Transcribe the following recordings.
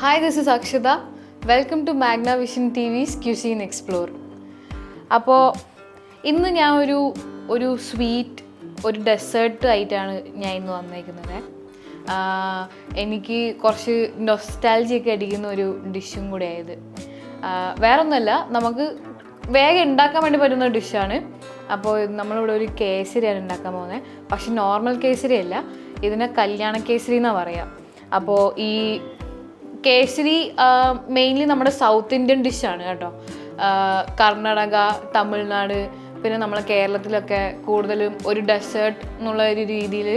Hi, this is Akshita. Welcome to Magna Vision TV's Cuisine Explore. അപ്പോൾ ഇന്ന് ഞാൻ ഒരു സ്വീറ്റ് ഒരു ഡെസേർട്ട് ആയിട്ടാണ് ഞാൻ ഇന്ന് വന്നേക്കുന്നത്. എനിക്ക് കുറച്ച് നൊസ്റ്റാൾജിയൊക്കെ അടിക്കുന്ന ഒരു ഡിഷും കൂടെ ആയത്. വേറൊന്നുമല്ല, നമുക്ക് വേഗം ഉണ്ടാക്കാൻ വേണ്ടി പറ്റുന്ന ഡിഷാണ്. അപ്പോൾ നമ്മളിവിടെ ഒരു കേസരിയാണ് ഉണ്ടാക്കാൻ പോകുന്നത്. പക്ഷെ നോർമൽ കേസരി അല്ല, ഇതിനെ കല്യാണ കേസരി എന്നാണ് പറയുക. അപ്പോൾ ഈ കേസരി മെയിൻലി നമ്മുടെ സൗത്ത് ഇന്ത്യൻ ഡിഷാണ് കേട്ടോ. കർണാടക, തമിഴ്നാട്, പിന്നെ കേരളത്തിലൊക്കെ കൂടുതലും ഒരു ഡെസേർട്ട് എന്നുള്ള ഒരു രീതിയിൽ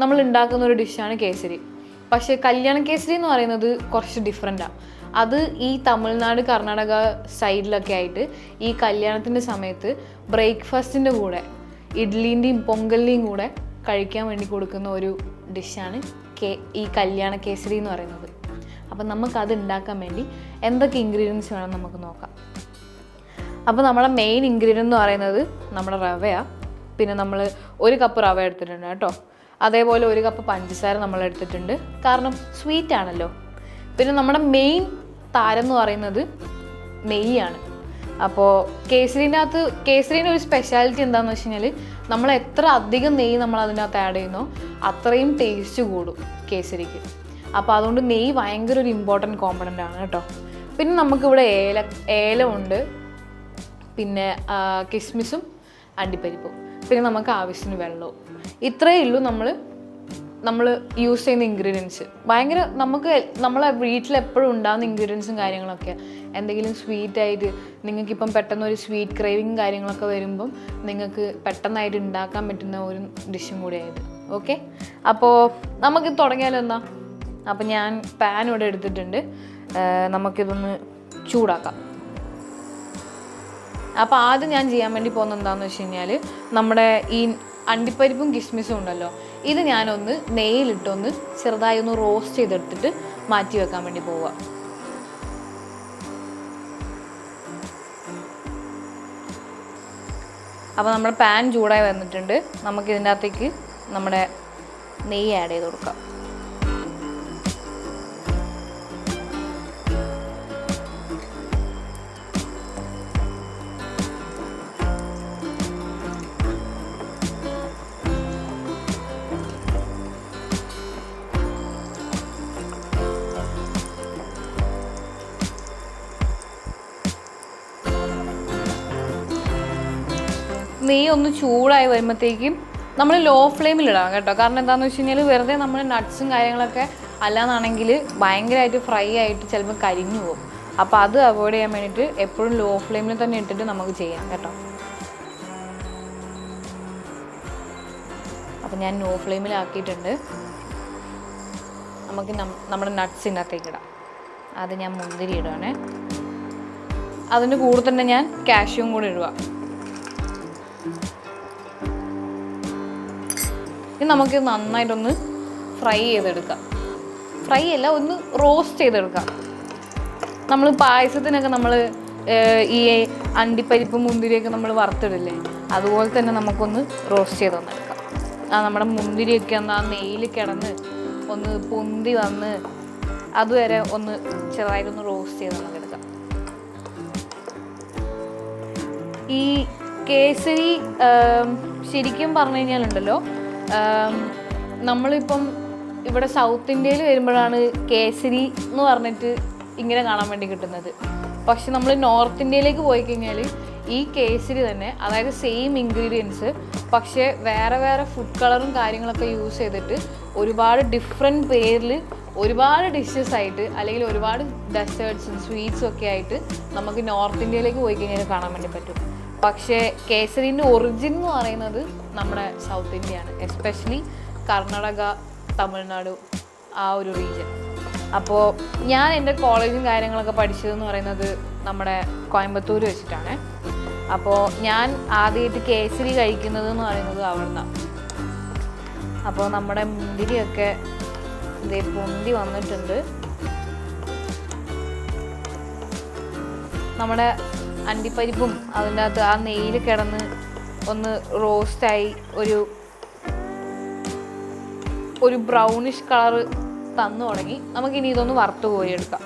നമ്മൾ ഉണ്ടാക്കുന്ന ഒരു ഡിഷാണ് കേസരി. പക്ഷേ കല്യാണ കേസരി എന്ന് പറയുന്നത് കുറച്ച് ഡിഫറെൻറ്റാണ്. അത് ഈ തമിഴ്നാട്, കർണാടക സൈഡിലൊക്കെ ആയിട്ട് ഈ കല്യാണത്തിൻ്റെ സമയത്ത് ബ്രേക്ക്ഫാസ്റ്റിൻ്റെ കൂടെ ഇഡ്ഡലിൻ്റെയും പൊങ്കലിൻ്റെയും കൂടെ കഴിക്കാൻ വേണ്ടി കൊടുക്കുന്ന ഒരു ഡിഷാണ് ഈ കല്യാണ കേസരി എന്ന് പറയുന്നത്. അപ്പം നമുക്കത് ഉണ്ടാക്കാൻ വേണ്ടി എന്തൊക്കെ ഇൻഗ്രീഡിയൻസ് വേണം നമുക്ക് നോക്കാം. അപ്പോൾ നമ്മുടെ മെയിൻ ഇൻഗ്രീഡിയൻ്റ് എന്ന് പറയുന്നത് നമ്മുടെ റവയാണ്. പിന്നെ നമ്മൾ 1 കപ്പ് റവ എടുത്തിട്ടുണ്ട് കേട്ടോ. അതേപോലെ 1 കപ്പ് പഞ്ചസാര നമ്മൾ എടുത്തിട്ടുണ്ട്, കാരണം സ്വീറ്റ് ആണല്ലോ. പിന്നെ നമ്മുടെ മെയിൻ താരം എന്ന് പറയുന്നത് നെയ്യാണ്. അപ്പോൾ കേസരീൻ്റെ ഒരു സ്പെഷ്യാലിറ്റി എന്താണെന്ന് വെച്ച് കഴിഞ്ഞാൽ, നമ്മൾ എത്ര അധികം നെയ്യ് നമ്മൾ അതിനകത്ത് ആഡ് ചെയ്യുന്നോ അത്രയും ടേസ്റ്റ് കൂടും കേസരിക്ക്. അപ്പോൾ അതുകൊണ്ട് നെയ്യ് ഭയങ്കര ഒരു ഇമ്പോർട്ടൻറ്റ് കോമ്പണൻ്റ് ആണ് കേട്ടോ. പിന്നെ നമുക്കിവിടെ ഏലമുണ്ട്, പിന്നെ കിസ്മിസും അണ്ടിപ്പരിപ്പും, പിന്നെ നമുക്ക് ആവശ്യത്തിന് വെള്ളവും. ഇത്രയേ ഉള്ളൂ നമ്മൾ യൂസ് ചെയ്യുന്ന ഇൻഗ്രീഡിയൻസ്. ഭയങ്കര നമ്മളെ വീട്ടിലെപ്പോഴും ഉണ്ടാകുന്ന ഇൻഗ്രീഡിയൻസും കാര്യങ്ങളൊക്കെ. എന്തെങ്കിലും സ്വീറ്റായിട്ട് നിങ്ങൾക്കിപ്പം പെട്ടെന്ന് ഒരു സ്വീറ്റ് ക്രേവിങ് കാര്യങ്ങളൊക്കെ വരുമ്പം നിങ്ങൾക്ക് പെട്ടെന്നായിട്ട് ഉണ്ടാക്കാൻ പറ്റുന്ന ഒരു ഡിഷും കൂടിയായത്. ഓക്കെ, അപ്പോൾ നമുക്ക് തുടങ്ങിയാലോ എന്നാ. അപ്പം ഞാൻ പാൻ ഇവിടെ എടുത്തിട്ടുണ്ട്, നമുക്കിതൊന്ന് ചൂടാക്കാം. അപ്പോൾ ആദ്യം ഞാൻ ചെയ്യാൻ വേണ്ടി പോകുന്നത് എന്താണെന്ന് വെച്ച് കഴിഞ്ഞാൽ, നമ്മുടെ ഈ അണ്ടിപ്പരിപ്പും കിസ്മിസും ഉണ്ടല്ലോ, ഇത് ഞാനൊന്ന് നെയ്യിലിട്ടൊന്ന് ചെറുതായി ഒന്ന് റോസ്റ്റ് ചെയ്തെടുത്തിട്ട് മാറ്റി വെക്കാൻ വേണ്ടി പോവുക. അപ്പോൾ നമ്മുടെ പാൻ ചൂടായി വന്നിട്ടുണ്ട്. നമുക്കിതിൻ്റെ അകത്തേക്ക് നമ്മുടെ നെയ്യ് ആഡ് ചെയ്ത് കൊടുക്കാം. നെയ്യ് ഒന്ന് ചൂടായി വരുമ്പോഴത്തേക്കും നമ്മൾ ലോ ഫ്ലെയിമിലിടാം കേട്ടോ. കാരണം എന്താണെന്ന് വെച്ച് കഴിഞ്ഞാൽ, വെറുതെ നമ്മൾ നട്ട്സും കാര്യങ്ങളൊക്കെ അല്ലാന്നാണെങ്കിൽ ഭയങ്കരമായിട്ട് ഫ്രൈ ആയിട്ട് ചിലപ്പോൾ കരിഞ്ഞു പോകും. അപ്പോൾ അത് അവോയ്ഡ് ചെയ്യാൻ വേണ്ടിയിട്ട് എപ്പോഴും ലോ ഫ്ലെയിമിൽ തന്നെ ഇട്ടിട്ട് നമുക്ക് ചെയ്യാം കേട്ടോ. അപ്പോൾ ഞാൻ ലോ ഫ്ലെയിമിലാക്കിയിട്ടുണ്ട്. നമുക്ക് നമ്മുടെ നട്ട്സിനകത്തേക്ക് ഇടാം. അത് ഞാൻ മുന്തിരി ഇടുകയാണേ. അതിൻ്റെ കൂടെ തന്നെ ഞാൻ കാഷ്യൂവും കൂടി ഇടുക. ഇനി നമുക്ക് നന്നായിട്ടൊന്ന് ഫ്രൈ ചെയ്തെടുക്കാം. ഫ്രൈ അല്ല, ഒന്ന് റോസ്റ്റ് ചെയ്തെടുക്കാം. നമ്മൾ പായസത്തിനൊക്കെ നമ്മൾ ഈ അണ്ടിപ്പരിപ്പും മുന്തിരിയൊക്കെ നമ്മൾ വറുത്തിടില്ലേ, അതുപോലെ തന്നെ നമുക്കൊന്ന് റോസ്റ്റ് ചെയ്ത് വന്നെടുക്കാം. നമ്മുടെ മുന്തിരിയൊക്കെ ഒന്ന് ആ നെയ്യിൽ കിടന്ന് ഒന്ന് പൊന്തി വന്ന് അതുവരെ ഒന്ന് ചെറുതായിട്ടൊന്ന് റോസ്റ്റ് ചെയ്ത് നമുക്കെടുക്കാം. ഈ കേസരി ശരിക്കും പറഞ്ഞു കഴിഞ്ഞാലുണ്ടല്ലോ, നമ്മളിപ്പം ഇവിടെ സൗത്ത് ഇന്ത്യയിൽ വരുമ്പോഴാണ് കേസരി എന്ന് പറഞ്ഞിട്ട് ഇങ്ങനെ കാണാൻ വേണ്ടി കിട്ടുന്നത്. പക്ഷെ നമ്മൾ നോർത്ത് ഇന്ത്യയിലേക്ക് പോയി കഴിഞ്ഞാൽ ഈ കേസരി തന്നെ, അതായത് സെയിം ഇൻഗ്രീഡിയൻസ്, പക്ഷേ വേറെ വേറെ ഫുഡ് കളറും കാര്യങ്ങളൊക്കെ യൂസ് ചെയ്തിട്ട് ഒരുപാട് ഡിഫറെൻറ്റ് പേരിൽ ഒരുപാട് ഡിഷസ് ആയിട്ട്, അല്ലെങ്കിൽ ഒരുപാട് ഡെസേർട്ട്സും സ്വീറ്റ്സും ഒക്കെ ആയിട്ട് നമുക്ക് നോർത്ത് ഇന്ത്യയിലേക്ക് പോയി കഴിഞ്ഞാൽ കാണാൻ വേണ്ടി പറ്റും. പക്ഷേ കേസരീൻ്റെ ഒറിജിൻ എന്ന് പറയുന്നത് നമ്മുടെ സൗത്ത് ഇന്ത്യയാണ്, എസ്പെഷ്യലി കർണാടക, തമിഴ്നാട്, ആ ഒരു റീജിയൻ. അപ്പോൾ ഞാൻ എൻ്റെ കോളേജും കാര്യങ്ങളൊക്കെ പഠിച്ചതെന്ന് പറയുന്നത് നമ്മുടെ കോയമ്പത്തൂർ വെച്ചിട്ടാണ്. അപ്പോൾ ഞാൻ ആദ്യമായിട്ട് കേസരി കഴിക്കുന്നത് എന്ന് പറയുന്നത് അവിടെ നിന്നാണ്. അപ്പോൾ നമ്മുടെ മുന്തിരിയൊക്കെ ഇതേ പൊന്തി വന്നിട്ടുണ്ട്. നമ്മുടെ അണ്ടിപ്പരിപ്പും അതിൻ്റെ അകത്ത് ആ നെയ്യിൽ കിടന്ന് ഒന്ന് റോസ്റ്റായി ഒരു ബ്രൗണിഷ് കളറ് തന്നു തുടങ്ങി. നമുക്കിനി ഇതൊന്ന് വറുത്ത് കോരിയെടുക്കാം.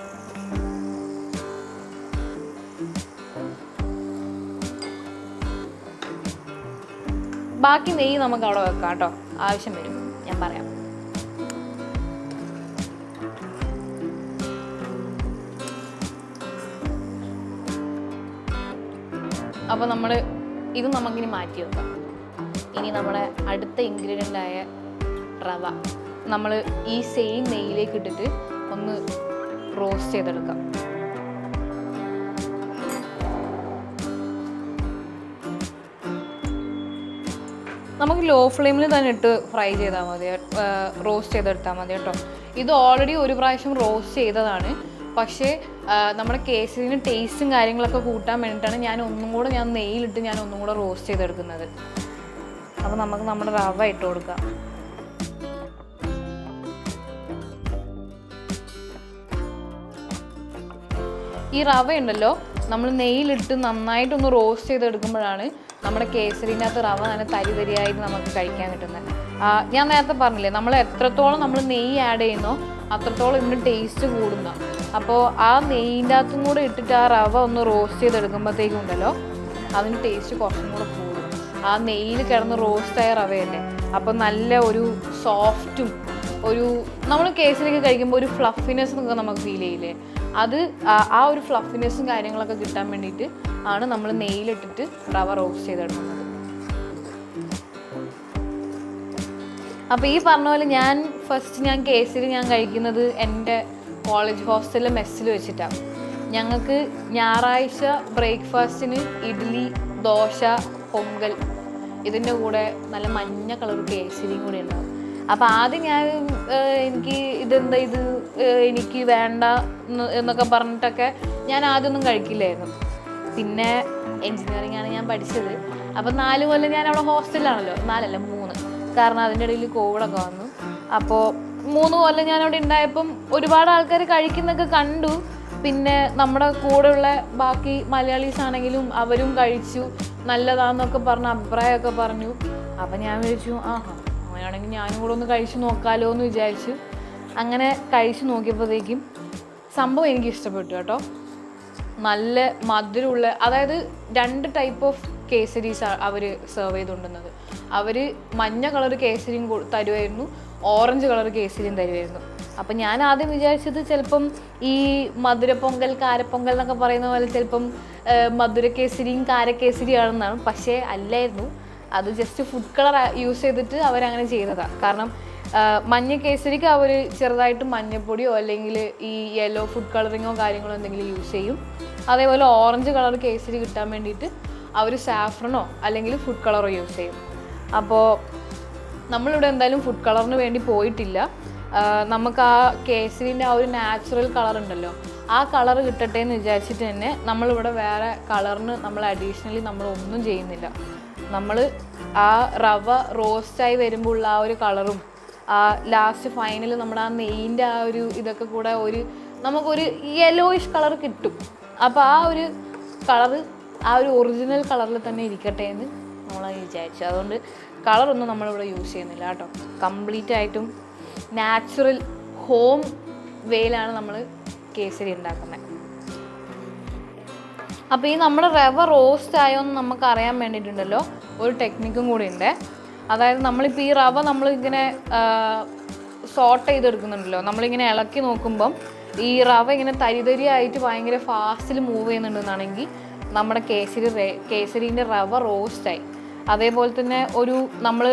ബാക്കി നെയ്യ് നമുക്ക് അവിടെ വെക്കാം കേട്ടോ, ആവശ്യം വരും, ഞാൻ പറയാം. അപ്പോൾ ഇത് നമുക്കിനി മാറ്റി വെക്കാം. ഇനി നമ്മുടെ അടുത്ത ഇൻഗ്രീഡിയൻ്റായ റവ നമ്മൾ ഈ സെയിം നെയ്യിലേക്ക് ഇട്ടിട്ട് ഒന്ന് റോസ്റ്റ് ചെയ്തെടുക്കാം. നമുക്ക് ലോ ഫ്ലെയിമിൽ തന്നെ ഇട്ട് ഫ്രൈ ചെയ്താൽ മതി, റോസ്റ്റ് ചെയ്തെടുത്താൽ മതി കേട്ടോ. ഇത് ഓൾറെഡി ഒരു പ്രാവശ്യം റോസ്റ്റ് ചെയ്തതാണ്. പക്ഷേ നമ്മുടെ കേസരിന് ടേസ്റ്റും കാര്യങ്ങളൊക്കെ കൂട്ടാൻ വേണ്ടിയിട്ടാണ് ഞാൻ നെയ്യിലിട്ട് ഒന്നും കൂടെ റോസ്റ്റ് ചെയ്തെടുക്കുന്നത്. അപ്പോൾ നമുക്ക് നമ്മുടെ റവ ഇട്ട് കൊടുക്കാം. ഈ റവ ഉണ്ടല്ലോ നമ്മൾ നെയ്യിലിട്ട് നന്നായിട്ടൊന്ന് റോസ്റ്റ് ചെയ്തെടുക്കുമ്പോഴാണ് നമ്മുടെ കേസരിൻ്റെ അകത്ത് റവ നല്ല തരിതരിയായിട്ട് നമുക്ക് കഴിക്കാൻ കിട്ടുന്നത്. ഞാൻ നേരത്തെ പറഞ്ഞില്ലേ, നമ്മൾ എത്രത്തോളം നമ്മൾ നെയ്യ് ആഡ് ചെയ്യുന്നോ അത്രത്തോളം ഇതിന് ടേസ്റ്റ് കൂടുന്ന. അപ്പോൾ ആ നെയ്യിൻ്റെ അകത്തും കൂടെ ഇട്ടിട്ട് ആ റവ ഒന്ന് റോസ്റ്റ് ചെയ്തെടുക്കുമ്പോഴത്തേക്കും ഉണ്ടല്ലോ അതിന് ടേസ്റ്റ് കുറച്ചും കൂടെ കൂടും. ആ നെയ്യിൽ കിടന്ന് റോസ്റ്റായ റവയല്ലേ, അപ്പോൾ നല്ല ഒരു സോഫ്റ്റും നമ്മൾ കേസരിയൊക്കെ കഴിക്കുമ്പോൾ ഒരു ഫ്ലഫിനെസ് ഒക്കെ നമുക്ക് ഫീൽ ചെയ്യില്ലേ, അത് ആ ഒരു ഫ്ലഫിനെസ്സും കാര്യങ്ങളൊക്കെ കിട്ടാൻ വേണ്ടിയിട്ട് ആണ് നമ്മൾ നെയ്യിലിട്ടിട്ട് റവ റോസ്റ്റ് ചെയ്തെടുക്കുന്നത്. അപ്പോൾ ഈ പറഞ്ഞ പോലെ ഞാൻ കേസരി കഴിക്കുന്നത് എൻ്റെ കോളേജ് ഹോസ്റ്റലിലെ മെസ്സിൽ വെച്ചിട്ടാണ്. ഞങ്ങൾക്ക് ഞായറാഴ്ച ബ്രേക്ക്ഫാസ്റ്റിന് ഇഡ്ഡലി, ദോശ, പൊങ്കൽ, ഇതിൻ്റെ കൂടെ നല്ല മഞ്ഞ കളർ കേസരിയും കൂടി ഉണ്ടാവും. അപ്പോൾ ആദ്യം എനിക്ക് എനിക്ക് വേണ്ട എന്നൊക്കെ പറഞ്ഞിട്ടൊക്കെ ഞാൻ ആദ്യമൊന്നും കഴിക്കില്ലായിരുന്നു. പിന്നെ എൻജിനീയറിംഗ് ആണ് ഞാൻ പഠിച്ചത്. അപ്പോൾ 4 കൊല്ലം ഞാൻ അവിടെ ഹോസ്റ്റലിലാണല്ലോ, 4 അല്ല 3, കാരണം അതിൻ്റെ ഇടയിൽ കോവിഡൊക്കെ വന്നു. അപ്പോൾ 3 കൊല്ലം ഞാൻ അവിടെ ഉണ്ടായപ്പം ഒരുപാട് ആൾക്കാർ കഴിക്കുന്നൊക്കെ കണ്ടു. പിന്നെ നമ്മുടെ കൂടെയുള്ള ബാക്കി മലയാളീസ് ആണെങ്കിലും അവരും കഴിച്ചു, നല്ലതാണെന്നൊക്കെ പറഞ്ഞ് അഭിപ്രായമൊക്കെ പറഞ്ഞു. അപ്പം ഞാൻ വിചാരിച്ചു അങ്ങനെയാണെങ്കിൽ ഞാനും കൂടെ ഒന്ന് കഴിച്ചു നോക്കാമല്ലോ എന്ന് വിചാരിച്ചു. അങ്ങനെ കഴിച്ചു നോക്കിയപ്പോഴത്തേക്കും സംഭവം എനിക്ക് ഇഷ്ടപ്പെട്ടു കേട്ടോ. നല്ല മധുരമുള്ള, അതായത് 2 ടൈപ്പ് ഓഫ് കേസരീസ് അവർ സെർവ് ചെയ്തുകൊണ്ടിരുന്നത്. അവർ മഞ്ഞ കളർ കേസരിയും തരുമായിരുന്നു, ഓറഞ്ച് കളർ കേസരിയും തരുമായിരുന്നു. അപ്പം ഞാൻ ആദ്യം വിചാരിച്ചത് ചിലപ്പം ഈ മധുരപ്പൊങ്കൽ, കാരപ്പൊങ്കൽ എന്നൊക്കെ പറയുന്ന പോലെ ചിലപ്പം മധുരക്കേസരിയും കാരക്കേസരിയാണെന്നാണ്. പക്ഷേ അല്ലായിരുന്നു, അത് ജസ്റ്റ് ഫുഡ് കളർ യൂസ് ചെയ്തിട്ട് അവരങ്ങനെ ചെയ്തതാണ്. കാരണം മഞ്ഞ കേസരിക്ക് അവർ ചെറുതായിട്ട് മഞ്ഞപ്പൊടിയോ അല്ലെങ്കിൽ ഈ യെല്ലോ ഫുഡ് കളറിങ്ങോ കാര്യങ്ങളോ എന്തെങ്കിലും യൂസ് ചെയ്യും. അതേപോലെ ഓറഞ്ച് കളർ കേസരി കിട്ടാൻ വേണ്ടിയിട്ട് അവർ സാഫ്രനോ അല്ലെങ്കിൽ ഫുഡ് കളറോ യൂസ് ചെയ്യും. അപ്പോൾ നമ്മളിവിടെ എന്തായാലും ഫുഡ് കളറിന് വേണ്ടി പോയിട്ടില്ല. നമുക്ക് ആ കേസരിൻ്റെ ആ ഒരു നാച്ചുറൽ കളർ ഉണ്ടല്ലോ, ആ കളർ കിട്ടട്ടെ എന്ന് വിചാരിച്ചിട്ട് തന്നെ നമ്മളിവിടെ വേറെ കളറിന് നമ്മൾ അഡീഷണലി നമ്മളൊന്നും ചെയ്യുന്നില്ല. നമ്മൾ ആ റവ റോസ്റ്റായി വരുമ്പോൾ ഉള്ള ആ ഒരു കളറും ലാസ്റ്റ് ഫൈനൽ നമ്മുടെ ആ നെയ്യിൻ്റെ ആ ഒരു ഇതൊക്കെ കൂടെ നമുക്കൊരു യെല്ലോയിഷ് കളർ കിട്ടും. അപ്പോൾ ആ ഒരു കളറ് ആ ഒരു ഒറിജിനൽ കളറിൽ തന്നെ ഇരിക്കട്ടെ എന്ന് നമ്മൾ വിചാരിച്ചു. അതുകൊണ്ട് കളറൊന്നും നമ്മളിവിടെ യൂസ് ചെയ്യുന്നില്ല കേട്ടോ. കംപ്ലീറ്റ് ആയിട്ടും നാച്ചുറൽ ഹോം വേയിലാണ് നമ്മൾ കേസരി ഉണ്ടാക്കുന്നത്. അപ്പോൾ ഈ നമ്മുടെ റവ റോസ്റ്റ് ആയോന്ന് നമുക്ക് അറിയാൻ വേണ്ടിയിട്ടുണ്ടല്ലോ ഒരു ടെക്നിക്കും കൂടി ഉണ്ട്. അതായത് നമ്മളിപ്പോൾ ഈ റവ നമ്മളിങ്ങനെ സോട്ട് ചെയ്തെടുക്കുന്നുണ്ടല്ലോ, നമ്മളിങ്ങനെ ഇളക്കി നോക്കുമ്പം ഈ റവ ഇങ്ങനെ തരിതരിയായിട്ട് ഭയങ്കര ഫാസ്റ്റിൽ മൂവ് ചെയ്യുന്നുണ്ടെന്നാണെങ്കിൽ നമ്മുടെ കേസരീൻ്റെ റവ റോസ്റ്റായി. അതേപോലെ തന്നെ നമ്മൾ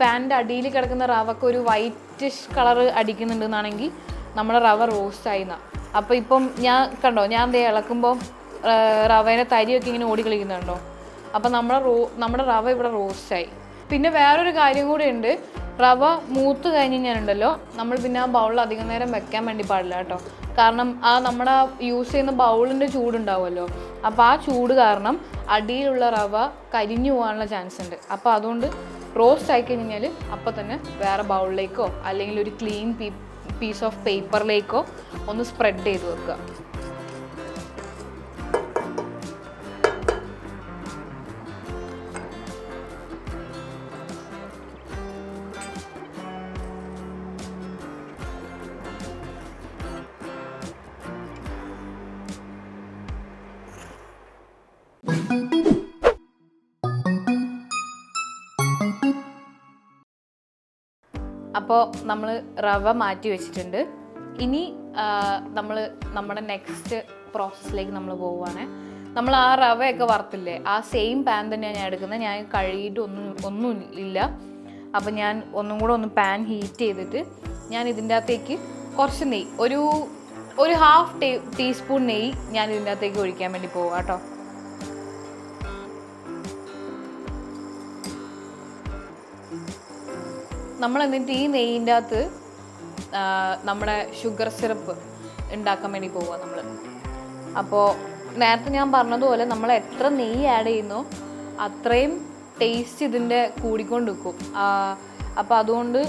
പാനിൻ്റെ അടിയിൽ കിടക്കുന്ന റവക്ക് ഒരു വൈറ്റിഷ് കളർ അടിക്കുന്നുണ്ടെന്നാണെങ്കിൽ നമ്മുടെ റവ റോസ്റ്റായി എന്നാണ്. അപ്പോൾ ഇപ്പം ഞാൻ ഇളക്കുമ്പോൾ റവേനെ തരിയൊക്കെ ഇങ്ങനെ ഓടിക്കളിക്കുന്നുണ്ടോ. അപ്പോൾ നമ്മുടെ റവ ഇവിടെ റോസ്റ്റായി. പിന്നെ വേറൊരു കാര്യം കൂടി ഉണ്ട്, റവ മൂത്ത് കഴിഞ്ഞ് കഴിഞ്ഞാലുണ്ടല്ലോ നമ്മൾ പിന്നെ ആ ബൗളിൽ അധികം നേരം വെക്കാൻ വേണ്ടി പാടില്ല കേട്ടോ. കാരണം നമ്മുടെ യൂസ് ചെയ്യുന്ന ബൗളിൻ്റെ ചൂടുണ്ടാവുമല്ലോ, അപ്പോൾ ആ ചൂട് കാരണം അടിയിലുള്ള റവ കരിഞ്ഞു പോകാനുള്ള ചാൻസ് ഉണ്ട്. അപ്പോൾ അതുകൊണ്ട് റോസ്റ്റ് ആയി കഴിഞ്ഞാൽ അപ്പോൾ തന്നെ വേറെ ബൗളിലേക്കോ അല്ലെങ്കിൽ ഒരു ക്ലീൻ പീസ് ഓഫ് പേപ്പറിലേക്കോ ഒന്ന് സ്പ്രെഡ് ചെയ്ത് വെക്കുക. അപ്പോൾ നമ്മൾ റവ മാറ്റി വെച്ചിട്ടുണ്ട്. ഇനി നമ്മൾ നമ്മുടെ നെക്സ്റ്റ് പ്രോസസ്സിലേക്ക് നമ്മൾ പോവുകയാണ്. നമ്മൾ ആ റവയൊക്കെ വറുത്തില്ലേ, ആ സെയിം പാൻ തന്നെയാണ് ഞാൻ എടുക്കുന്നത്. ഞാൻ കഴുകിയിട്ട് ഒന്നും ഇല്ല. അപ്പം ഞാൻ ഒന്നും കൂടെ ഒന്ന് പാൻ ഹീറ്റ് ചെയ്തിട്ട് ഞാൻ ഇതിൻ്റെ അകത്തേക്ക് കുറച്ച് നെയ്യ്, ഒരു ഹാഫ് ടീസ്പൂൺ നെയ്യ് ഞാൻ ഇതിൻ്റെ അകത്തേക്ക് ഒഴിക്കാൻ വേണ്ടി പോവാം കേട്ടോ. നമ്മൾ എന്നിട്ട് ഈ നെയ്യിൻ്റെ അകത്ത് നമ്മുടെ ഷുഗർ സിറപ്പ് ഉണ്ടാക്കാൻ വേണ്ടി പോവുക നമ്മൾ. അപ്പോൾ നേരത്തെ ഞാൻ പറഞ്ഞതുപോലെ നമ്മൾ എത്ര നെയ്യ് ആഡ് ചെയ്യുന്നോ അത്രയും ടേസ്റ്റ് ഇതിൻ്റെ കൂടിക്കൊണ്ട് നിൽക്കും. അപ്പോൾ അതുകൊണ്ട്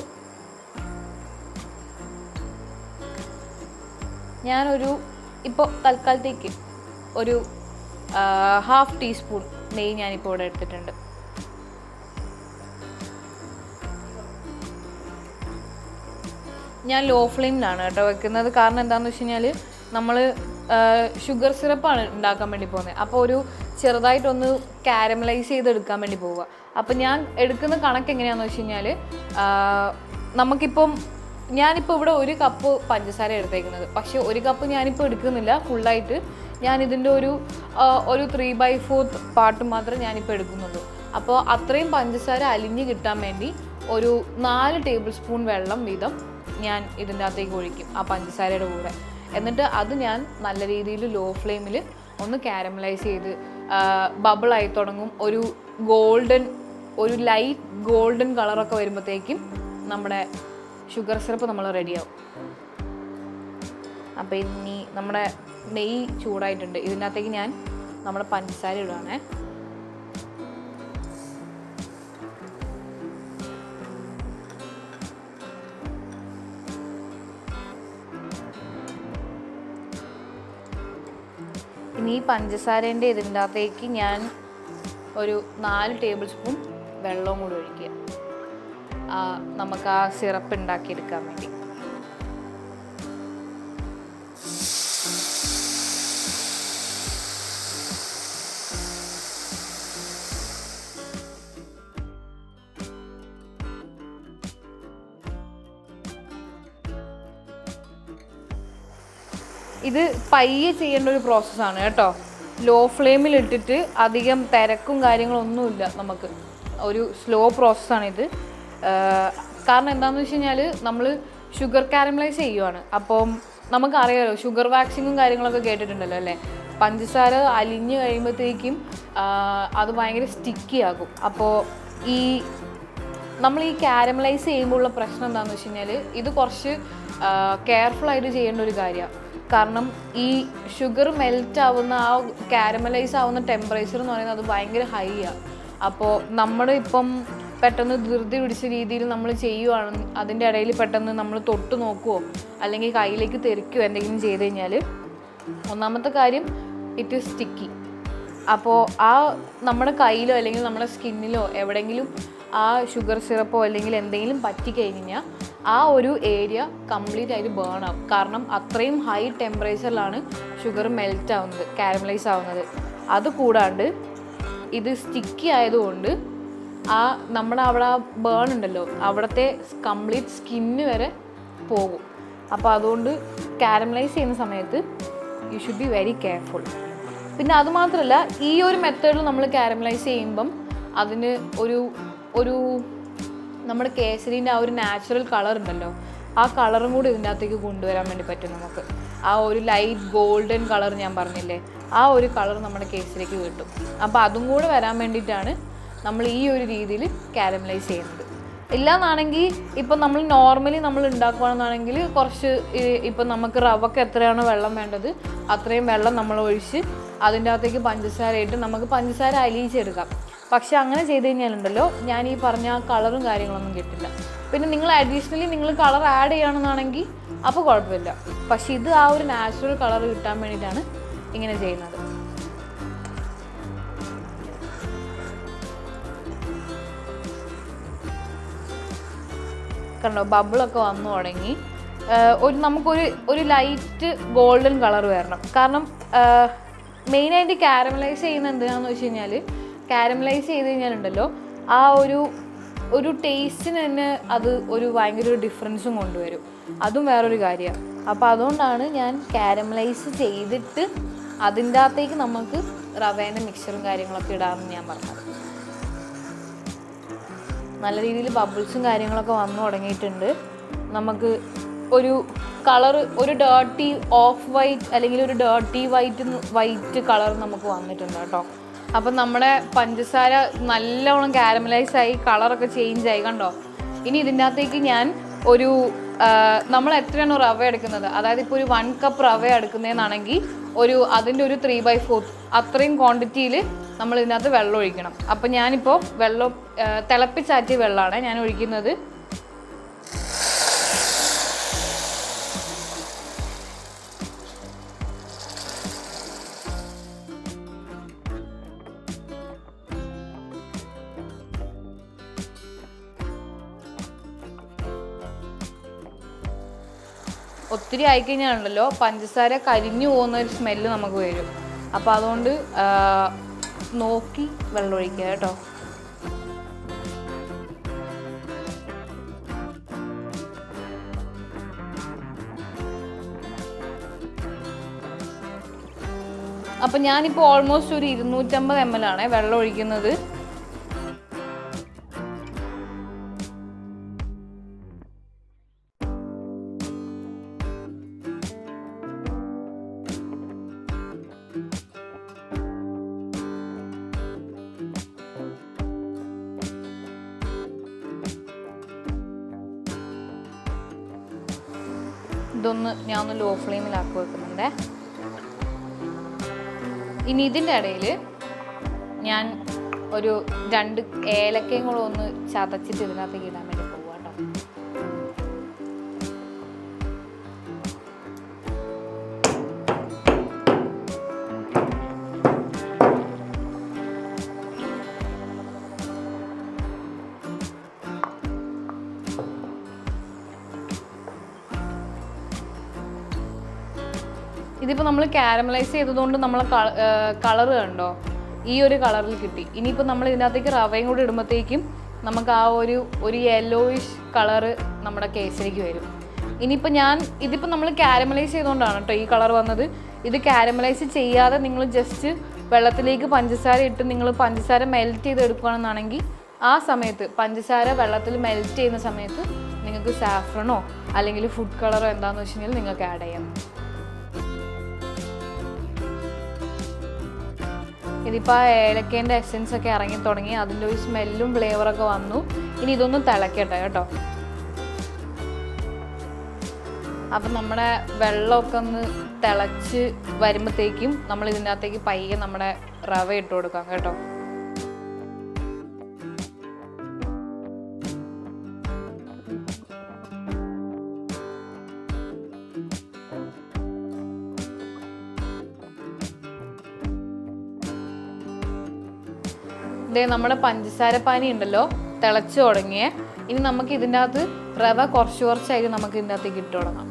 ഞാനൊരു ഇപ്പോൾ തൽക്കാലത്തേക്ക് ഒരു ഹാഫ് ടീസ്പൂൺ നെയ്യ് ഞാനിപ്പോൾ ഇവിടെ എടുത്തിട്ടുണ്ട്. ഞാൻ ലോ ഫ്ലെയിമിലാണ് കേട്ടോ വെക്കുന്നത്. കാരണം എന്താണെന്ന് വെച്ച് കഴിഞ്ഞാൽ നമ്മൾ ഷുഗർ സിറപ്പാണ് ഉണ്ടാക്കാൻ വേണ്ടി പോകുന്നത്. അപ്പോൾ ഒരു ചെറുതായിട്ടൊന്ന് കാരമലൈസ് ചെയ്തെടുക്കാൻ വേണ്ടി പോവുക. അപ്പം ഞാൻ എടുക്കുന്ന കണക്ക് എങ്ങനെയാണെന്ന് വെച്ച് കഴിഞ്ഞാൽ ഞാനിപ്പോൾ ഇവിടെ 1 കപ്പ് പഞ്ചസാര എടുത്തേക്കുന്നത്. പക്ഷേ 1 കപ്പ് ഞാനിപ്പോൾ എടുക്കുന്നില്ല ഫുള്ളായിട്ട്. ഞാൻ ഇതിൻ്റെ ഒരു 3/4 പാർട്ട് മാത്രമേ ഞാനിപ്പോൾ എടുക്കുന്നുള്ളൂ. അപ്പോൾ അത്രയും പഞ്ചസാര അലിഞ്ഞ് കിട്ടാൻ വേണ്ടി ഒരു 4 ടേബിൾ സ്പൂൺ വെള്ളം വീതം ഞാൻ ഇതിൻ്റെ അകത്തേക്ക് ഒഴിക്കും ആ പഞ്ചസാരയുടെ കൂടെ. എന്നിട്ട് അത് ഞാൻ നല്ല രീതിയിൽ ലോ ഫ്ലെയിമിൽ ഒന്ന് കാരമലൈസ് ചെയ്ത് ബബിളായി തുടങ്ങും. ഒരു ലൈറ്റ് ഗോൾഡൻ കളറൊക്കെ വരുമ്പോഴത്തേക്കും നമ്മുടെ ഷുഗർ സിറപ്പ് നമ്മൾ റെഡിയാവും. അപ്പോൾ ഇനി നമ്മുടെ നെയ്യ് ചൂടായിട്ടുണ്ട്. ഇതിൻ്റെ അകത്തേക്ക് ഞാൻ നമ്മുടെ പഞ്ചസാര ഇടുകയാണേ. ഇനി ഈ പഞ്ചസാരേൻ്റെ ഇതിൻ്റെ അകത്തേക്ക് ഞാൻ ഒരു 4 ടേബിൾ സ്പൂൺ വെള്ളവും കൂടി ഒഴിക്കുക, നമുക്ക് ആ സിറപ്പ് ഉണ്ടാക്കിയെടുക്കാൻ വേണ്ടി. ഇത് പയ്യെ ചെയ്യേണ്ട ഒരു പ്രോസസ്സാണ് കേട്ടോ. ലോ ഫ്ലെയിമിൽ ഇട്ടിട്ട് അധികം തിരക്കും കാര്യങ്ങളൊന്നുമില്ല, നമുക്ക് ഒരു സ്ലോ പ്രോസസ്സാണിത്. കാരണം എന്താണെന്ന് വെച്ച് കഴിഞ്ഞാൽ നമ്മൾ ഷുഗർ കാരമലൈസ് ചെയ്യുവാണ്. അപ്പം നമുക്കറിയാമല്ലോ, ഷുഗർ വാക്സിങ്ങും കാര്യങ്ങളൊക്കെ കേട്ടിട്ടുണ്ടല്ലോ അല്ലേ. പഞ്ചസാര അലിഞ്ഞ് കഴിയുമ്പോഴത്തേക്കും അത് ഭയങ്കര സ്റ്റിക്കി ആകും. അപ്പോൾ നമ്മൾ ഈ കാരമലൈസ് ചെയ്യുമ്പോൾ ഉള്ള പ്രശ്നം എന്താണെന്ന് വെച്ച് കഴിഞ്ഞാൽ ഇത് കുറച്ച് കെയർഫുള്ളായിട്ട് ചെയ്യേണ്ട ഒരു കാര്യമാണ്. കാരണം ഈ ഷുഗർ മെൽറ്റ് ആവുന്ന ആ കാരമലൈസ് ആവുന്ന ടെമ്പറേച്ചർ എന്ന് പറയുന്നത് അത് ഭയങ്കര ഹൈ ആണ്. അപ്പോൾ ഇപ്പം പെട്ടെന്ന് ധൃതി പിടിച്ച രീതിയിൽ നമ്മൾ ചെയ്യുവാണ്, അതിൻ്റെ ഇടയിൽ പെട്ടെന്ന് നമ്മൾ തൊട്ട് നോക്കുമോ അല്ലെങ്കിൽ കയ്യിലേക്ക് തെറിക്കുകയോ എന്തെങ്കിലും ചെയ്ത് കഴിഞ്ഞാൽ ഒന്നാമത്തെ കാര്യം ഇറ്റ് ഈസ് സ്റ്റിക്കി. അപ്പോൾ നമ്മുടെ കയ്യിലോ അല്ലെങ്കിൽ നമ്മുടെ സ്കിന്നിലോ എവിടെയെങ്കിലും ആ ഷുഗർ സിറപ്പോ അല്ലെങ്കിൽ എന്തെങ്കിലും പറ്റിക്കഴിഞ്ഞാൽ ആ ഒരു ഏരിയ കംപ്ലീറ്റ് ആയിട്ട് ബേൺ ആവും. കാരണം അത്രയും ഹൈ ടെമ്പറേച്ചറിലാണ് ഷുഗർ മെൽറ്റ് ആവുന്നത്, കാരമലൈസ് ആവുന്നത്. അതുകൂടാണ്ട് ഇത് സ്റ്റിക്കി ആയതുകൊണ്ട് നമ്മുടെ അവിടെ ബേൺ ഉണ്ടല്ലോ, അവിടുത്തെ കംപ്ലീറ്റ് സ്കിന്ന് വരെ പോകും. അപ്പോൾ അതുകൊണ്ട് കാരമലൈസ് ചെയ്യുന്ന സമയത്ത് you should be very careful. പിന്നെ അതുമാത്രമല്ല, ഈ ഒരു മെത്തേഡിൽ നമ്മൾ കാരമലൈസ് ചെയ്യുമ്പം അതിന് ഒരു നമ്മുടെ കേസരീൻ്റെ ആ ഒരു നാച്ചുറൽ കളർ ഉണ്ടല്ലോ, ആ കളറും കൂടി ഇതിൻ്റെ അകത്തേക്ക് കൊണ്ടുവരാൻ വേണ്ടി പറ്റും നമുക്ക്. ആ ഒരു ലൈറ്റ് ഗോൾഡൻ കളർ ഞാൻ പറഞ്ഞില്ലേ, ആ ഒരു കളർ നമ്മുടെ കേസരിക്ക് കിട്ടും. അപ്പോൾ അതും കൂടെ വരാൻ വേണ്ടിയിട്ടാണ് നമ്മൾ ഈ ഒരു രീതിയിൽ കാരമലൈസ് ചെയ്യുന്നത്. ഇല്ലാന്നാണെങ്കിൽ ഇപ്പം നമ്മൾ നോർമലി നമ്മൾ ഉണ്ടാക്കുകയാണെന്നാണെങ്കിൽ കുറച്ച് ഇപ്പം നമുക്ക് റവക്ക് എത്രയാണോ വെള്ളം വേണ്ടത് അത്രയും വെള്ളം നമ്മൾ ഒഴിച്ച് അതിൻ്റെ അകത്തേക്ക് പഞ്ചസാര ഇട്ട് നമുക്ക് പഞ്ചസാര അലിയിച്ചെടുക്കാം. പക്ഷെ അങ്ങനെ ചെയ്ത് കഴിഞ്ഞാലുണ്ടല്ലോ ഞാൻ ഈ പറഞ്ഞ കളറും കാര്യങ്ങളൊന്നും കിട്ടില്ല. പിന്നെ നിങ്ങൾ അഡീഷണലി നിങ്ങൾ കളർ ആഡ് ചെയ്യുകയാണെന്നാണെങ്കിൽ അപ്പോൾ കുഴപ്പമില്ല. പക്ഷെ ഇത് ആ ഒരു നാച്ചുറൽ കളർ കിട്ടാൻ വേണ്ടിയിട്ടാണ് ഇങ്ങനെ ചെയ്യുന്നത്. കണ്ടോ, ബബിളൊക്കെ വന്നു തുടങ്ങി. നമുക്കൊരു ലൈറ്റ് ഗോൾഡൻ കളർ വരണം. കാരണം മെയിനായിട്ട് കാരമലൈസ് ചെയ്യുന്നത് എന്തിനാണെന്ന് വെച്ച് കഴിഞ്ഞാൽ, കാരമലൈസ് ചെയ്ത് കഴിഞ്ഞാലുണ്ടല്ലോ ആ ഒരു ടേസ്റ്റിന് തന്നെ അത് ഒരു ഭയങ്കര ഒരു ഡിഫറൻസും കൊണ്ടുവരും. അതും വേറൊരു കാര്യമാണ്. അപ്പോൾ അതുകൊണ്ടാണ് ഞാൻ കാരമലൈസ് ചെയ്തിട്ട് അതിൻ്റെ അകത്തേക്ക് നമുക്ക് റവേൻ്റെ മിക്സറും കാര്യങ്ങളൊക്കെ ഇടാമെന്ന് ഞാൻ പറഞ്ഞത്. നല്ല രീതിയിൽ ബബിൾസും കാര്യങ്ങളൊക്കെ വന്നു തുടങ്ങിയിട്ടുണ്ട്. നമുക്ക് ഒരു കളർ, ഒരു ഡേർട്ടി ഓഫ് വൈറ്റ് അല്ലെങ്കിൽ ഒരു ഡേർട്ടി വൈറ്റ് കളർ നമുക്ക് വന്നിട്ടുണ്ട് കേട്ടോ. അപ്പം നമ്മുടെ പഞ്ചസാര നല്ലവണ്ണം കാരമലൈസായി കളറൊക്കെ ചേഞ്ചായി കണ്ടോ. ഇനി ഇതിൻ്റെ അകത്തേക്ക് ഞാൻ നമ്മൾ എത്രയാണോ റവ എടുക്കുന്നത്, അതായത് ഇപ്പോൾ ഒരു 1 കപ്പ് റവ എടുക്കുന്നതെന്നാണെങ്കിൽ അതിൻ്റെ ഒരു 3/4 അത്രയും ക്വാണ്ടിറ്റിയിൽ നമ്മൾ ഇതിനകത്ത് വെള്ളം ഒഴിക്കണം. അപ്പം ഞാനിപ്പോൾ വെള്ളം തിളപ്പിച്ചാറ്റിയ വെള്ളമാണ് ഞാൻ ഒഴിക്കുന്നത്. ഒത്തിരി ആയിക്കഴിഞ്ഞാലുണ്ടല്ലോ പഞ്ചസാര കരിഞ്ഞു പോകുന്ന ഒരു സ്മെല്ല് നമുക്ക് വരും. അപ്പോൾ അതുകൊണ്ട് നോക്കി വെള്ളം ഒഴിക്കുക കേട്ടോ. അപ്പം ഞാനിപ്പോൾ ഓൾമോസ്റ്റ് ഒരു 250 ml ആണ് വെള്ളം ഒഴിക്കുന്നത്. ഞാൻ ഒന്ന് ലോ ഫ്ലെയിമിലാക്കി വെക്കുന്നുണ്ട്. ഇനി ഇതിൻ്റെ ഇടയിൽ ഞാൻ ഒരു 2 ഏലക്കയും കൂടെ ഒന്ന് ചതച്ചിട്ട് ഇതിനകത്തേക്ക് ഇടാൻ വേണ്ടി പോവാം കേട്ടോ. ഇതിപ്പോൾ നമ്മൾ കാരമലൈസ് ചെയ്തതുകൊണ്ട് നമ്മളെ കളറ് കണ്ടോ, ഈ ഒരു കളറിൽ കിട്ടി. ഇനിയിപ്പോൾ നമ്മൾ ഇതിനകത്തേക്ക് റവയും കൂടി ഇടുമ്പോഴത്തേക്കും നമുക്ക് ആ ഒരു യെല്ലോയിഷ് കളറ് നമ്മുടെ കേസരിക്ക് വരും. ഇനിയിപ്പോൾ ഇതിപ്പോൾ നമ്മൾ കാരമലൈസ് ചെയ്തുകൊണ്ടാണ് കേട്ടോ ഈ കളർ വന്നത്. ഇത് കാരമലൈസ് ചെയ്യാതെ നിങ്ങൾ ജസ്റ്റ് വെള്ളത്തിലേക്ക് പഞ്ചസാര ഇട്ട് നിങ്ങൾ പഞ്ചസാര മെൽറ്റ് ചെയ്ത് എടുക്കുകയാണെന്നാണെങ്കിൽ ആ സമയത്ത് പഞ്ചസാര വെള്ളത്തിൽ മെൽറ്റ് ചെയ്യുന്ന സമയത്ത് നിങ്ങൾക്ക് സാഫ്രണോ അല്ലെങ്കിൽ ഫുഡ് കളറോ എന്താണെന്ന് വെച്ച് കഴിഞ്ഞാൽ നിങ്ങൾക്ക് ആഡ് ചെയ്യാം. ഇതിപ്പോൾ ആ ഏലക്കേൻ്റെ എസെൻസ് ഒക്കെ ഇറങ്ങി തുടങ്ങി, അതിൻ്റെ ഒരു സ്മെല്ലും ഫ്ലേവറൊക്കെ വന്നു. ഇനി ഇതൊന്നും തിളക്കട്ടെ കേട്ടോ. അപ്പം നമ്മുടെ വെള്ളമൊക്കെ ഒന്ന് തിളച്ച് വരുമ്പോഴത്തേക്കും നമ്മൾ ഇതിൻ്റെ അകത്തേക്ക് പയ്യെ നമ്മുടെ റവ ഇട്ട് കൊടുക്കാം കേട്ടോ. നമ്മുടെ പഞ്ചസാര പാനി ഉണ്ടല്ലോ തിളച്ച് തുടങ്ങിയേ. ഇനി നമുക്ക് ഇതിൻ്റെ അകത്ത് റവ കുറച്ചായിട്ട് നമുക്ക് ഇതിൻ്റെ അകത്തേക്ക് ഇട്ട് തുടങ്ങാം.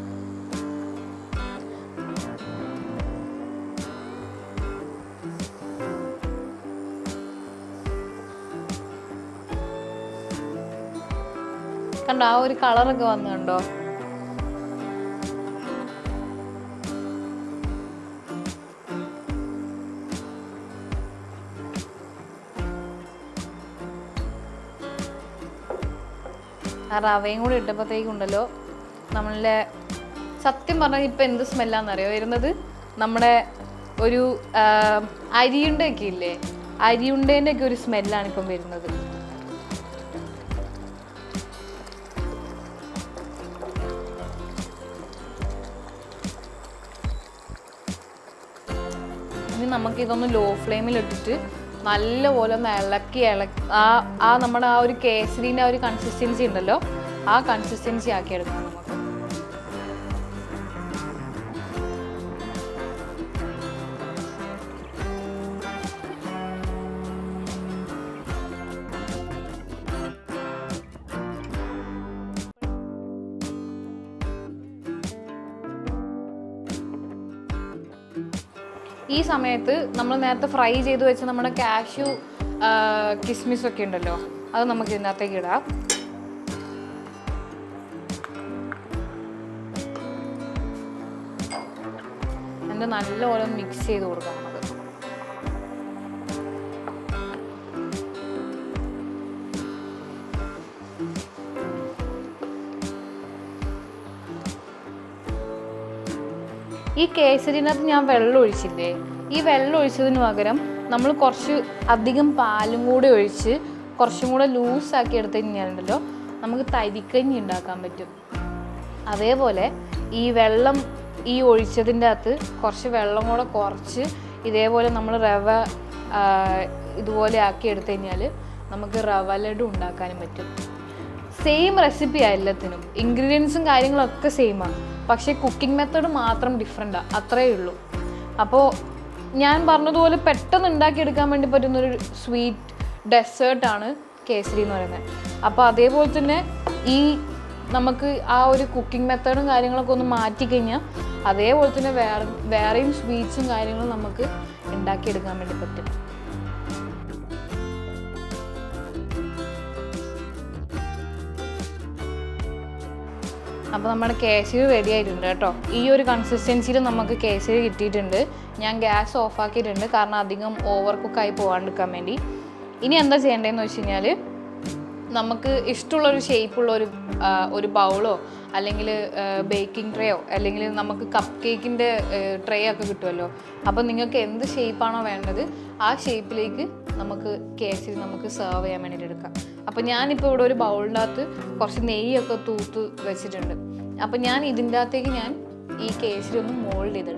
കണ്ടോ ആ ഒരു കളറൊക്കെ വന്നുണ്ടോ. ആ റവയും കൂടി ഇട്ടപ്പോഴത്തേക്കുണ്ടല്ലോ നമ്മളുടെ സത്യം പറഞ്ഞാൽ ഇപ്പം എന്ത് സ്മെല്ലാന്നറിയോ വരുന്നത്, നമ്മുടെ ഒരു അരിയുണ്ടൊക്കെ ഇല്ലേ, അരിയുണ്ടേൻ്റെ ഒക്കെ ഒരു സ്മെല്ലാണ് ഇപ്പം വരുന്നത്. ഇനി നമുക്കിതൊന്ന് ലോ ഫ്ലെയിമിൽ ഇട്ടിട്ട് നല്ലപോലെ ഒന്ന് ഇളക്കി നമ്മുടെ ആ ഒരു കേസരീൻ്റെ ആ ഒരു കൺസിസ്റ്റൻസി ഉണ്ടല്ലോ, ആ കൺസിസ്റ്റൻസി ആക്കി എടുക്കണം നമുക്ക്. ഈ സമയത്ത് നമ്മൾ നേരത്തെ ഫ്രൈ ചെയ്ത് വെച്ച നമ്മുടെ കാഷ്യൂ കിസ്മിസ് ഒക്കെ ഉണ്ടല്ലോ, അത് നമുക്ക് ഇതിനകത്തേക്ക് ഇടാം. എന്നിട്ട് നല്ലപോലെ മിക്സ് ചെയ്ത് കൊടുക്കാം നമുക്ക്. ഈ കേസരിനകത്ത് ഞാൻ വെള്ളം ഒഴിച്ചില്ലേ, ഈ വെള്ളം ഒഴിച്ചതിന് പകരം നമ്മൾ കുറച്ച് അധികം പാലും കൂടെ ഒഴിച്ച് കുറച്ചും കൂടെ ലൂസാക്കി എടുത്തു കഴിഞ്ഞാലുണ്ടല്ലോ നമുക്ക് തരിക്കഞ്ഞി ഉണ്ടാക്കാൻ പറ്റും. അതേപോലെ ഈ വെള്ളം ഈ ഒഴിച്ചതിൻ്റെ അകത്ത് കുറച്ച് വെള്ളം കൂടെ കുറച്ച് ഇതേപോലെ നമ്മൾ റവ ഇതുപോലെ ആക്കി എടുത്തു കഴിഞ്ഞാൽ നമുക്ക് റവ ലഡു ഉണ്ടാക്കാനും പറ്റും. സെയിം റെസിപ്പിയാണ് എല്ലാത്തിനും, ഇൻഗ്രീഡിയൻസും കാര്യങ്ങളൊക്കെ സെയിമാണ്, പക്ഷേ കുക്കിംഗ് മെത്തേഡ് മാത്രം ഡിഫറെൻറ്റാണ്, അത്രയേ ഉള്ളൂ. അപ്പോൾ ഞാൻ പറഞ്ഞതുപോലെ പെട്ടെന്ന് ഉണ്ടാക്കിയെടുക്കാൻ വേണ്ടി പറ്റുന്നൊരു സ്വീറ്റ് ഡെസേർട്ടാണ് കേസരി എന്ന് പറയുന്നത്. അപ്പോൾ അതേപോലെ തന്നെ ഈ നമുക്ക് ആ ഒരു കുക്കിംഗ് മെത്തേഡും കാര്യങ്ങളൊക്കെ ഒന്ന് മാറ്റിക്കഴിഞ്ഞാൽ അതേപോലെ തന്നെ വേറെയും സ്വീറ്റ്സും കാര്യങ്ങളും നമുക്ക് ഉണ്ടാക്കിയെടുക്കാൻ വേണ്ടി പറ്റും. അപ്പോൾ നമ്മുടെ കേസരി റെഡി ആയിട്ടുണ്ട് കേട്ടോ. ഈ ഒരു കൺസിസ്റ്റൻസിയിൽ നമുക്ക് കേസരി കിട്ടിയിട്ടുണ്ട്. ഞാൻ ഗ്യാസ് ഓഫാക്കിയിട്ടുണ്ട്, കാരണം അധികം ഓവർ കുക്കായി പോകാണ്ടിരിക്കാൻ വേണ്ടി. ഇനി എന്താ ചെയ്യേണ്ടതെന്ന് വെച്ച് കഴിഞ്ഞാൽ നമുക്ക് ഇഷ്ടമുള്ളൊരു ഷേപ്പുള്ള ഒരു ബൗളോ അല്ലെങ്കിൽ ബേക്കിംഗ് ട്രേയോ അല്ലെങ്കിൽ നമുക്ക് കപ്പ് കേക്കിൻ്റെ ട്രേ ഒക്കെ കിട്ടുമല്ലോ, അപ്പോൾ നിങ്ങൾക്ക് എന്ത് ഷേപ്പാണോ വേണ്ടത് ആ ഷേപ്പിലേക്ക് നമുക്ക് കേസരി നമുക്ക് സെർവ് ചെയ്യാൻ വേണ്ടിയിട്ട് എടുക്കാം. അപ്പോൾ ഞാനിപ്പോൾ ഇവിടെ ഒരു ബൗളിൻ്റെ അകത്ത് കുറച്ച് നെയ്യൊക്കെ തൂത്ത് വെച്ചിട്ടുണ്ട്. അപ്പോൾ ഞാൻ ഇതിൻ്റെ അകത്തേക്ക് ഞാൻ ഈ കേസരി ഒന്ന് മോൾഡ് ചെയ്തെടുക്കാം.